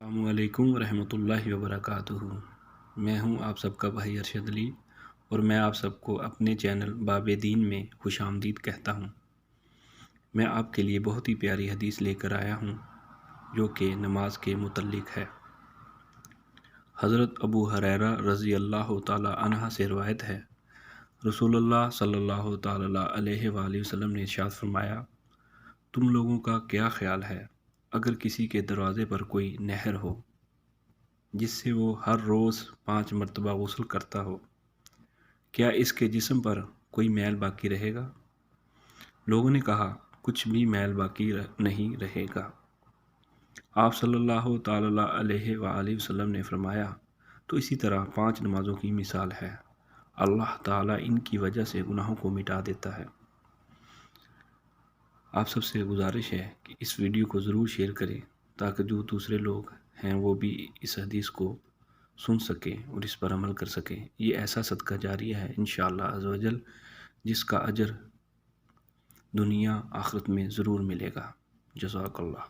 السلام علیکم ورحمۃ اللہ وبرکاتہ۔ میں ہوں آپ سب کا بھائی ارشد علی اور میں آپ سب کو اپنے چینل باب دین میں خوش آمدید کہتا ہوں۔ میں آپ کے لیے بہت ہی پیاری حدیث لے کر آیا ہوں جو کہ نماز کے متعلق ہے۔ حضرت ابو ہریرہ رضی اللہ تعالی عنہ سے روایت ہے، رسول اللہ صلی اللہ تعالی علیہ وآلہ وسلم نے ارشاد فرمایا، تم لوگوں کا کیا خیال ہے اگر کسی کے دروازے پر کوئی نہر ہو جس سے وہ ہر روز 5 مرتبہ غسل کرتا ہو، کیا اس کے جسم پر کوئی میل باقی رہے گا؟ لوگوں نے کہا، کچھ بھی میل باقی نہیں رہے گا۔ آپ صلی اللہ تعالی علیہ وآلہ وسلم نے فرمایا، تو اسی طرح 5 نمازوں کی مثال ہے، اللہ تعالیٰ ان کی وجہ سے گناہوں کو مٹا دیتا ہے۔ آپ سب سے گزارش ہے کہ اس ویڈیو کو ضرور شیئر کریں تاکہ جو دوسرے لوگ ہیں وہ بھی اس حدیث کو سن سکیں اور اس پر عمل کر سکیں۔ یہ ایسا صدقہ جاریہ ہے انشاءاللہ عز و جل جس کا اجر دنیا آخرت میں ضرور ملے گا۔ جزاک اللہ۔